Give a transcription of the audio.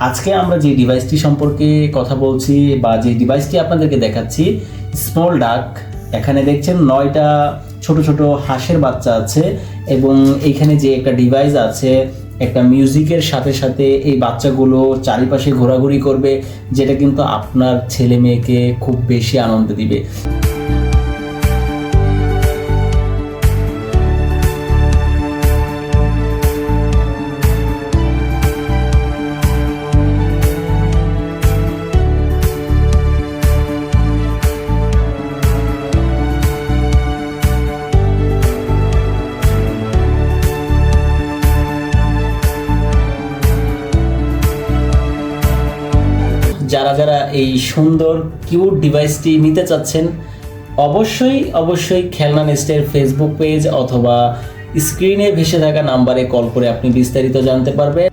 আজকে আমরা যে ডিভাইসটি সম্পর্কে কথা বলছি বা যে ডিভাইসটি আপনাদেরকে দেখাচ্ছি, স্মল ডাক। এখানে দেখছেন 9টা ছোট ছোট হাঁসের বাচ্চা আছে এবং এইখানে যে একটা ডিভাইস আছে, একটা মিউজিকের সাথে সাথে এই বাচ্চাগুলো চারিপাশে ঘোরাঘুরি করবে, যেটা কিন্তু আপনার ছেলে মেয়েকে খুব বেশি আনন্দ দিবে। যারা যারা এই সুন্দর কিউট ডিভাইসটি নিতে চাচ্ছেন, অবশ্যই খেলনা নেস্টের ফেসবুক পেজ অথবা স্ক্রিনে ভেসে থাকা নাম্বারে কল করে আপনি বিস্তারিত জানতে পারবেন।